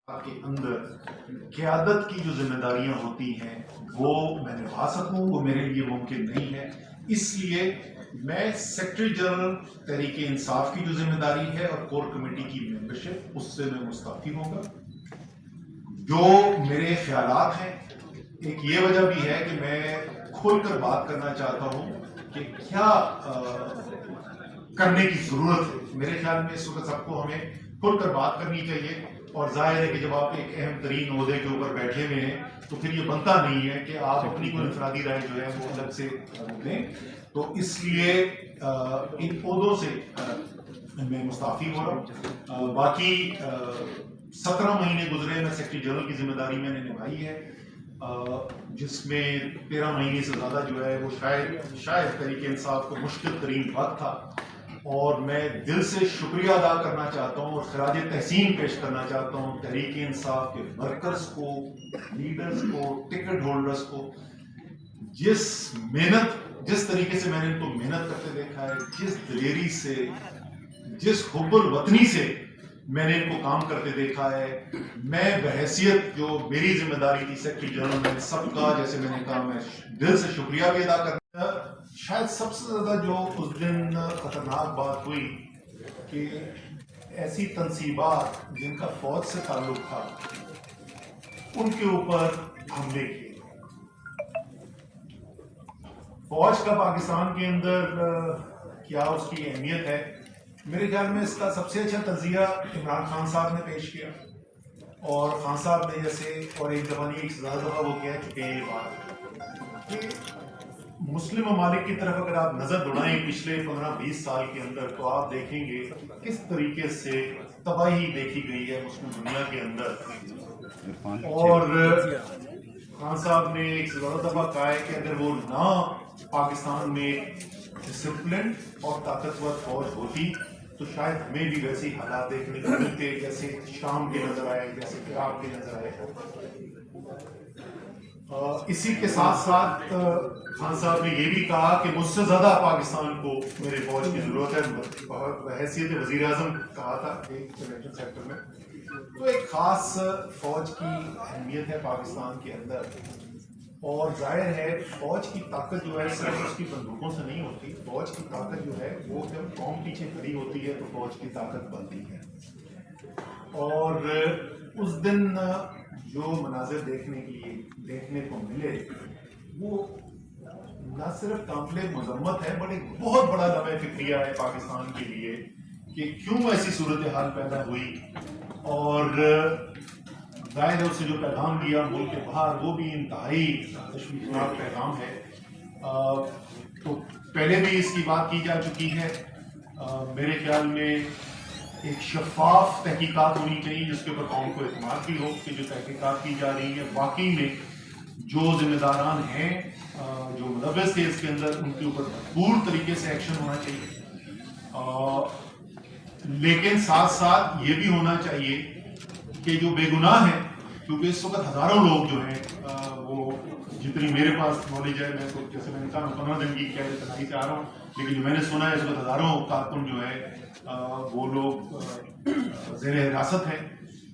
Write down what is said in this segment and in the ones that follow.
کے اندر قیادت کی جو ذمہ داریاں ہوتی ہیں وہ میں نبھا سکوں، وہ میرے لیے ممکن نہیں ہے. اس لیے میں سیکرٹری جنرل تحریک انصاف کی جو ذمہ داری ہے اور کور کمیٹی کی ممبرشپ، اس سے میں مستعفی ہوں گا. جو میرے خیالات ہیں، ایک یہ وجہ بھی ہے کہ میں کھول کر بات کرنا چاہتا ہوں کہ کیا کرنے کی ضرورت ہے. میرے خیال میں اس وقت سب کو ہمیں کھل کر بات کرنی چاہیے، اور ظاہر ہے کہ جب آپ ایک اہم ترین عہدے کے اوپر بیٹھے ہوئے ہیں تو پھر یہ بنتا نہیں ہے کہ آپ اپنی کوئی انفرادی رائے جو ہے وہ الگ سے دیں. تو اس لیے ان عہدوں سے میں مستعفی ہو رہا ہوں. باقی 17 مہینے گزرے میں سیکرٹری جنرل کی ذمہ داری میں نے نبھائی ہے، جس میں 13 مہینے سے زیادہ جو ہے وہ شاید تحریک انصاف کو مشکل ترین وقت تھا. اور میں دل سے شکریہ ادا کرنا چاہتا ہوں اور خراج تحسین پیش کرنا چاہتا ہوں تحریک انصاف کے ورکرز کو، لیڈرز کو، ٹکٹ ہولڈرز کو. جس طریقے سے میں نے ان کو محنت کرتے دیکھا ہے، جس دلیری سے، جس حب الوطنی سے میں نے ان کو کام کرتے دیکھا ہے، میں بحیثیت جو میری ذمہ داری تھی سیکرٹری جنرل میں، سب کا جیسے میں نے کہا میں دل سے شکریہ بھی ادا کرتا. شاید سب سے زیادہ جو اس دن خطرناک بات ہوئی کہ ایسی تنصیبات جن کا فوج سے تعلق تھا ان کے اوپر حملے کیے. فوج کا پاکستان کے اندر کیا اس کی اہمیت ہے، میرے خیال میں اس کا سب سے اچھا تجزیہ عمران خان صاحب نے پیش کیا. اور خان صاحب نے جیسے اور ایک دفعہ نہیں، ایک سے زیادہ دفعہ وہ کہہ چکے ہیں یہ بات کہ مسلم ممالک کی طرف اگر آپ نظر دوڑائیں پچھلے 15-20 سال کے اندر تو آپ دیکھیں گے کس طریقے سے تباہی دیکھی گئی ہے مسلم دنیا کے اندر. اور خان صاحب نے ایک سے زیادہ دفعہ کہا ہے کہ اگر وہ نہ پاکستان میں ڈسپلن اور طاقتور فوج ہوتی تو شاید ہمیں بھی ویسے حالات دیکھنے کو ملتے جیسے شام کے نظر آئے، جیسے عراق کے نظر آئے. اسی کے ساتھ ساتھ خان صاحب نے یہ بھی کہا کہ مجھ سے زیادہ پاکستان کو میرے فوج کی ضرورت ہے. بحیثیت وزیر اعظم کہا تھا ایک کنونشن سیکٹر میں. تو ایک خاص فوج کی اہمیت ہے پاکستان کے اندر. اور ظاہر ہے فوج کی طاقت جو ہے صرف اس کی بندوقوں سے نہیں ہوتی. فوج کی طاقت جو ہے وہ جب قوم پیچھے کھڑی ہوتی ہے تو فوج کی طاقت بنتی ہے. اور اس دن جو مناظر دیکھنے کو ملے وہ نہ صرف قابل مذمت ہے بلکہ بہت بڑا لمحہ فکریہ ہے پاکستان کے لیے کہ کیوں ایسی صورتحال پیدا ہوئی. اور ظاہر ہے اس سے جو پیغام دیا ملک کے باہر وہ بھی انتہائی تشویشناک پیغام ہے. تو پہلے بھی اس کی بات کی جا چکی ہے. میرے خیال میں ایک شفاف تحقیقات ہونی چاہیے جس کے اوپر قوم کو اعتماد بھی ہو کہ جو تحقیقات کی جا رہی ہیں واقعی میں جو ذمہ داران ہیں جو ملوث تھے اس کے اندر ان کے اوپر بھرپور طریقے سے ایکشن ہونا چاہیے. لیکن ساتھ ساتھ یہ بھی ہونا چاہیے کہ جو بے گناہ ہیں، کیونکہ اس وقت ہزاروں لوگ جو ہیں وہ جتنی میرے پاس نالج ہے، میں تو جیسے میں نے کہا 15 دن کی قید تنہائی سے آ رہا ہوں، لیکن جو میں نے سنا ہے اس وقت ہزاروں کارکن جو ہے وہ لوگ زیر حراست ہیں.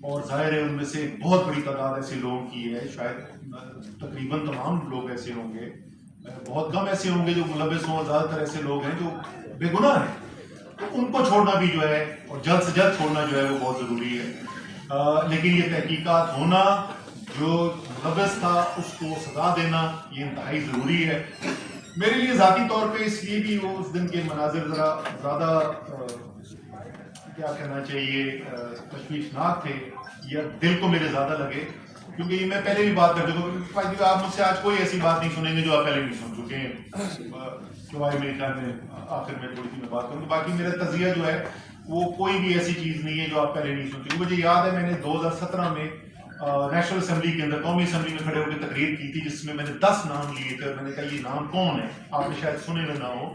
اور ظاہر ہے ان میں سے بہت بڑی تعداد ایسے لوگوں کی ہے، شاید تقریباً تمام لوگ ایسے ہوں گے، بہت کم ایسے ہوں گے جو ملوث ہوں، زیادہ تر ایسے لوگ ہیں جو بے گناہ ہیں. تو ان کو چھوڑنا بھی جو ہے اور جلد سے جلد چھوڑنا جو ہے وہ بہت ضروری ہے. لیکن یہ تحقیقات ہونا، جو ملوث تھا اس کو سزا دینا، یہ انتہائی ضروری ہے. میرے لیے ذاتی طور پہ اس لیے بھی وہ اس دن کے مناظر ذرا زیادہ کیا کہنا چاہیے تشویشناک تھے یا دل کو میرے زیادہ لگے، کیونکہ یہ میں پہلے بھی بات کر چکا ہوں. آپ مجھ سے آج کوئی ایسی بات نہیں سنیں گے جو آپ پہلے نہیں سن چکے ہیں. میرے خیال میں آخر میں تھوڑی سی میں بات کروں. باقی میرا تجزیہ جو ہے وہ کوئی بھی ایسی چیز نہیں ہے جو آپ پہلے نہیں سن چکے. مجھے یاد ہے میں نے 2017 میں نیشنل اسمبلی کے اندر، قومی اسمبلی میں کھڑے ہو کے تقریر کی تھی جس میں میں نے 10 نام لیے تھے اور میں نے کہا یہ نام کون ہے، آپ نے شاید سنے میں نہ ہو.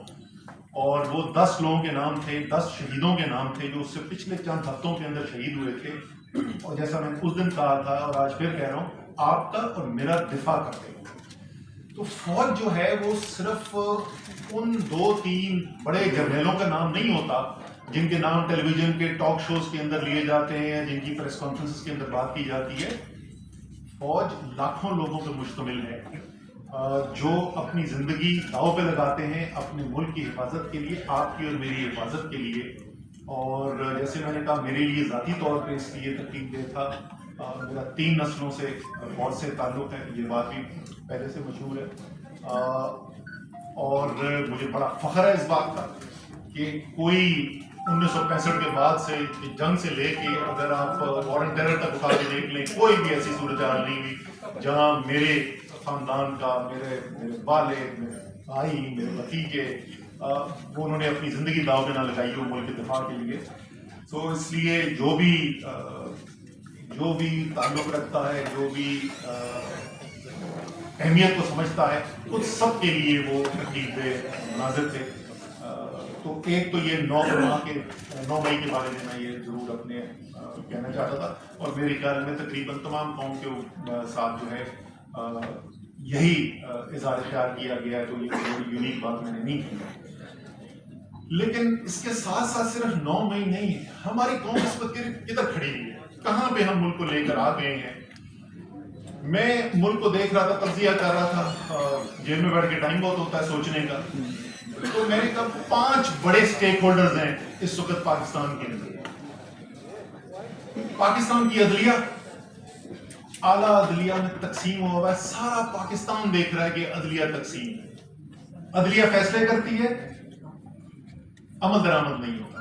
اور وہ 10 لوگوں کے نام تھے، 10 شہیدوں کے نام تھے جو اس سے پچھلے چند ہفتوں کے اندر شہید ہوئے تھے. اور جیسا میں نے اس دن کہا تھا اور آج پھر کہہ رہا ہوں، آپ کا اور میرا دفاع کرتے ہیں. تو فوج جو ہے وہ صرف ان 2-3 بڑے جرنیلوں کا نام نہیں ہوتا جن کے نام ٹیلی ویژن کے ٹاک شوز کے اندر لیے جاتے ہیں، جن کی پریس کانفرنسز کے اندر بات کی جاتی ہے. فوج لاکھوں لوگوں پر مشتمل ہے جو اپنی زندگی داؤ پہ لگاتے ہیں اپنے ملک کی حفاظت کے لیے، آپ کی اور میری حفاظت کے لیے. اور جیسے میں نے کہا میرے لیے ذاتی طور پہ اس لیے تکلیف دہ تھا، میرا 3 نسلوں سے فوج سے تعلق ہے، یہ بات بھی پہلے سے مشہور ہے. اور مجھے بڑا فخر ہے اس بات کا کہ کوئی 1965 کے بعد سے جنگ سے لے کے اگر آپ وار اینڈ ٹیرر تک اٹھا کے دیکھ لیں، کوئی بھی ایسی صورتحال نہیں ہوئی جہاں میرے خاندان کا، میرے والد، میرے بھائی، میرے بھتیجے وہ انہوں نے اپنی زندگی داؤ پہ نہ لگائی ہو ملک کے دفاع کے لیے. تو اس لیے جو بھی تعلق رکھتا ہے، جو بھی اہمیت کو سمجھتا ہے، ان سب کے لیے وہ تکلیف دہ مناظر تھے. تو ایک تو یہ 9 مئی کے بارے میں میں یہ ضرور اپنے کہنا چاہتا تھا، اور میرے خیال میں تقریباً تمام قوم کے ساتھ جو ہے یہی اظہار خیال کیا گیا ہے. تو یہ بڑی یونیک بات میں نے نہیں کی. لیکن اس کے ساتھ ساتھ صرف 9 مئی نہیں ہے، ہماری قوم اس وقت کدھر کھڑی ہوئی ہے، کہاں پہ ہم ملک کو لے کر آ گئے ہیں. میں ملک کو دیکھ رہا تھا، تجزیہ کر رہا تھا، جیل میں بیٹھ کے ٹائم بہت ہوتا ہے سوچنے کا. تو میں نے کہا 5 بڑے سٹیک ہولڈرز ہیں اس وقت پاکستان کے اندر. پاکستان کی عدلیہ، اعلیٰ عدلیہ میں تقسیم ہوا ہے، سارا پاکستان دیکھ رہا ہے کہ عدلیہ تقسیم ہے. عدلیہ فیصلے کرتی ہے، عمل درآمد نہیں ہوتا.